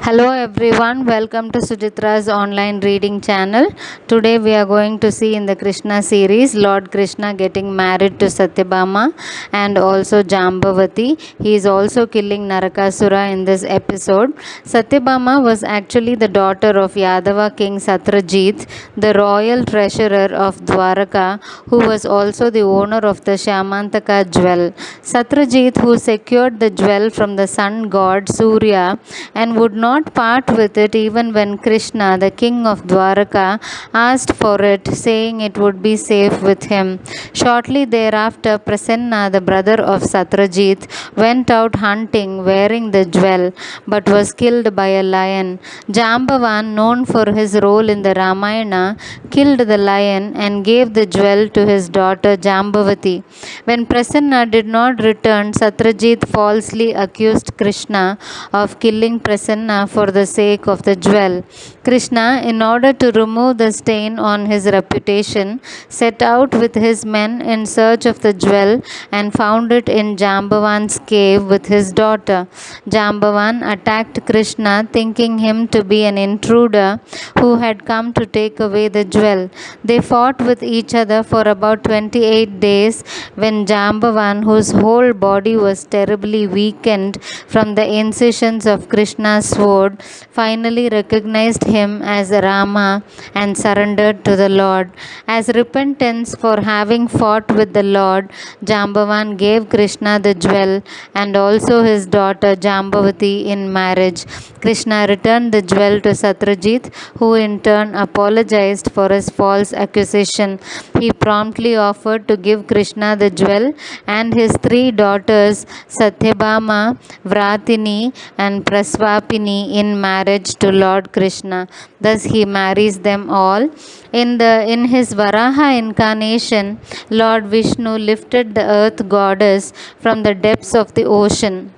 Hello everyone, welcome to Suchitra's online reading channel. Today we are going to see in the Krishna series Lord Krishna getting married to Satyabhama and also Jambavati. He is also killing Narakasura in this episode. Satyabhama was actually the daughter of Yadava king Satrajit, the royal treasurer of Dwaraka, who was also the owner of the Shamantaka jewel. Satrajit, who secured the jewel from the sun god Surya and would not part with it even when Krishna, the king of Dwaraka, asked for it, saying it would be safe with him. Shortly thereafter, Prasanna, the brother of Satrajit, went out hunting wearing the jewel but was killed by a lion. Jambavan, known for his role in the Ramayana, killed the lion and gave the jewel to his daughter Jambavati. When Prasanna did not return, Satrajit falsely accused Krishna of killing Prasanna for the sake of the jewel. Krishna, in order to remove the stain on his reputation, set out with his men in search of the jewel and found it in Jambavan's cave with his daughter. Jambavan attacked Krishna, thinking him to be an intruder who had come to take away the jewel. They fought with each other for about 28 days when Jambavan, whose whole body was terribly weakened from the incisions of Krishna's sword, finally recognized him as Rama and surrendered to the Lord. As repentance for having fought with the Lord, Jambavan gave Krishna the jewel and also his daughter Jambavati in marriage. Krishna returned the jewel to Satrajit, who in turn apologized for his false accusation. He promptly offered to give Krishna the jewel and his three daughters Satyabhama, Vratini, and Prasvapini in marriage to Lord Krishna. Thus he marries them all. In his Varaha incarnation, Lord Vishnu lifted the earth goddess from the depths of the ocean.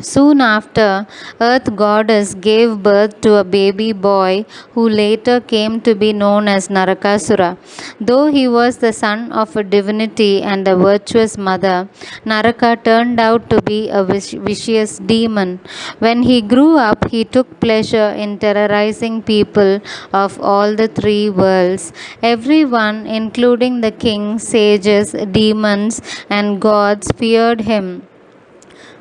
Soon after, Earth Goddess gave birth to a baby boy who later came to be known as Narakasura. Though he was the son of a divinity and a virtuous mother, Naraka turned out to be a vicious demon. When he grew up, he took pleasure in terrorizing people of all the three worlds. Everyone, including the king, sages, demons, and gods, feared him.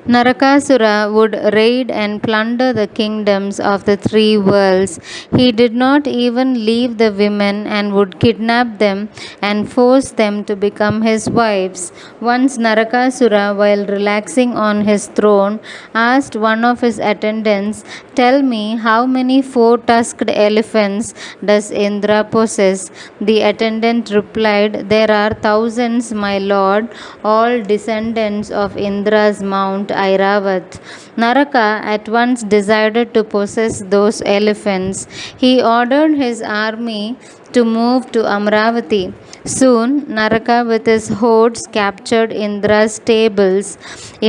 Narakasura would raid and plunder the kingdoms of the three worlds. He did not even leave the women and would kidnap them and force them to become his wives. Once Narakasura, while relaxing on his throne, asked one of his attendants, "Tell me, how many four-tusked elephants does Indra possess?" The attendant replied, "There are thousands, my lord, all descendants of Indra's mount Airavat." Naraka at once decided to possess those elephants. He ordered his army to move to Amravati. Soon, Naraka with his hordes captured Indra's stables.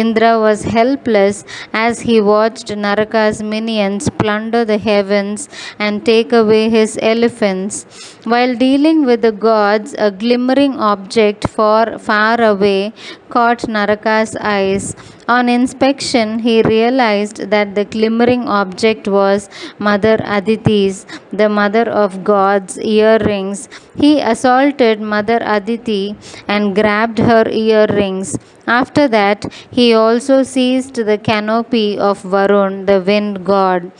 Indra was helpless as he watched Naraka's minions plunder the heavens and take away his elephants. While dealing with the gods, a glimmering object far away caught Naraka's eyes. On inspection, he realized that the glimmering object was Mother Aditi's, the mother of gods' earrings. He assaulted Mother Aditi and grabbed her earrings. After that, he also seized the canopy of Varun, the wind god.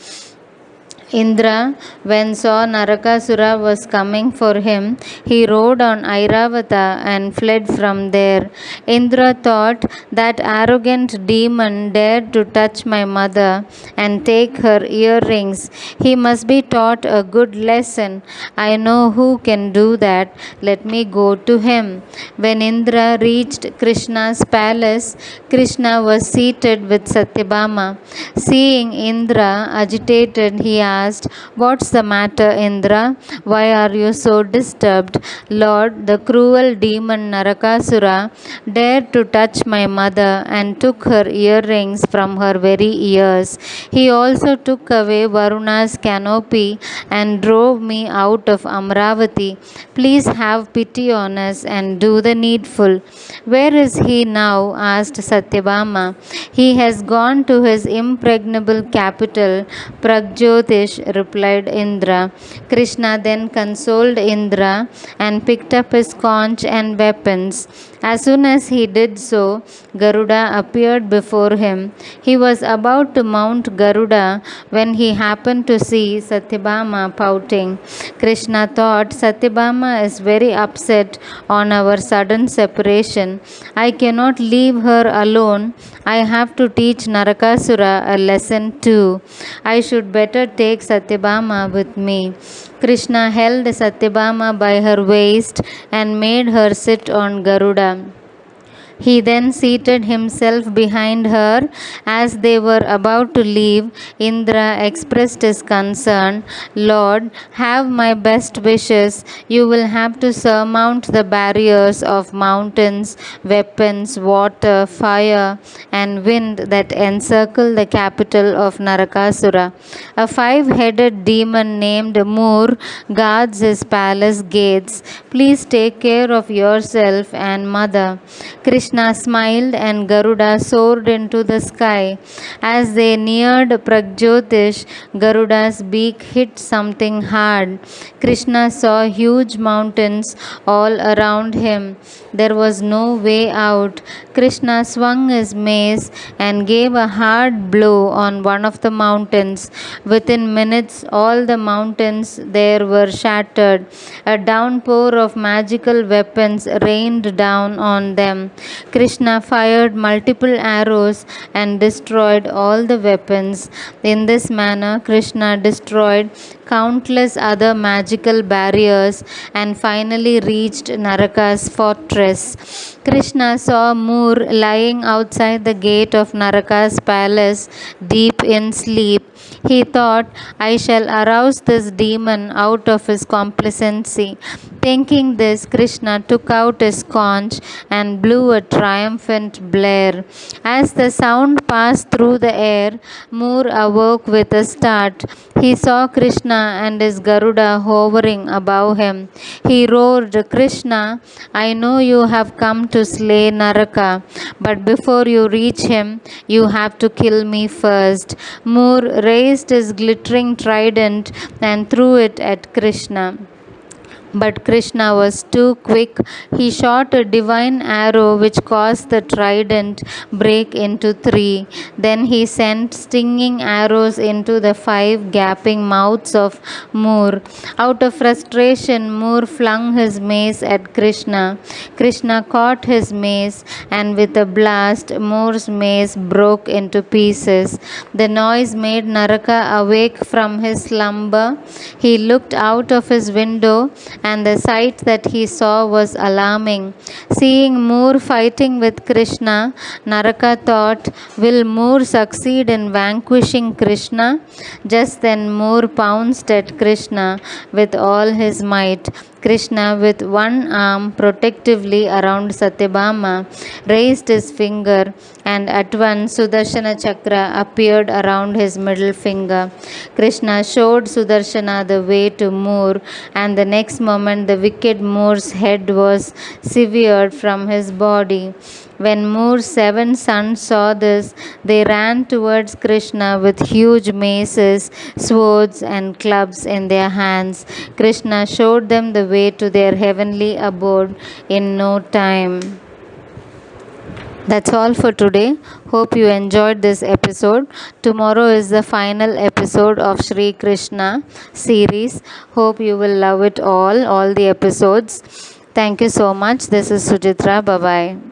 Indra, when saw Narakasura was coming for him, he rode on Airavata and fled from there. Indra thought, "That arrogant demon dared to touch my mother and take her earrings. He must be taught a good lesson. I know who can do that. Let me go to him." When Indra reached Krishna's palace, Krishna was seated with Satyabhama. Seeing Indra agitated, he asked, asked, "What's the matter, Indra? Why are you so disturbed?" "Lord, the cruel demon Narakasura dared to touch my mother and took her earrings from her very ears. He also took away Varuna's canopy and drove me out of Amravati. Please have pity on us and do the needful." "Where is he now?" asked Satyabhama. "He has gone to his impregnable capital, Pragjyotish," replied Indra. Krishna then consoled Indra and picked up his conch and weapons. As soon as he did so, Garuda appeared before him. He was about to mount Garuda when he happened to see Satyabhama pouting. Krishna thought, "Satyabhama is very upset on our sudden separation. I cannot leave her alone. I have to teach Narakasura a lesson too. I should better take Satyabhama with me." Krishna held Satyabhama by her waist and made her sit on Garuda. He then seated himself behind her. As they were about to leave, Indra expressed his concern. "Lord, have my best wishes. You will have to surmount the barriers of mountains, weapons, water, fire, and wind that encircle the capital of Narakasura. A five-headed demon named Moor guards his palace gates. Please take care of yourself and mother." Krishna smiled and Garuda soared into the sky. As they neared Pragjyotish, Garuda's beak hit something hard. Krishna saw huge mountains all around him. There was no way out. Krishna swung his mace and gave a hard blow on one of the mountains. Within minutes, all the mountains there were shattered. A downpour of magical weapons rained down on them. Krishna fired multiple arrows and destroyed all the weapons. In this manner, Krishna destroyed countless other magical barriers and finally reached Naraka's fortress. Krishna saw Moor lying outside the gate of Naraka's palace, deep in sleep. He thought, "I shall arouse this demon out of his complacency." Thinking this, Krishna took out his conch and blew a triumphant blare. As the sound passed through the air, Moor awoke with a start. He saw Krishna and his Garuda hovering above him. He roared, "Krishna, I know you have come to slay Naraka, but before you reach him, you have to kill me first." Moor raised his glittering trident and threw it at Krishna. But Krishna was too quick. He shot a divine arrow which caused the trident break into three. Then he sent stinging arrows into the five gaping mouths of Moor. Out of frustration, Moor flung his mace at Krishna. Krishna caught his mace, and with a blast, Moor's mace broke into pieces. The noise made Naraka awake from his slumber. He looked out of his window, and the sight that he saw was alarming. Seeing Moor fighting with Krishna, Naraka thought, "Will Moor succeed in vanquishing Krishna?" Just then Moor pounced at Krishna with all his might. Krishna, with one arm protectively around Satyabhama, raised his finger, and at once Sudarshana Chakra appeared around his middle finger. Krishna showed Sudarshana the way to Moor, and the next moment the wicked Moor's head was severed from his body. When Moor's 7 sons saw this, they ran towards Krishna with huge maces, swords, and clubs in their hands. Krishna showed them the way to their heavenly abode in no time. That's all for today. Hope you enjoyed this episode. Tomorrow is the final episode of Shri Krishna series. Hope you will love it all the episodes. Thank you so much. This is Sujitra. Bye bye.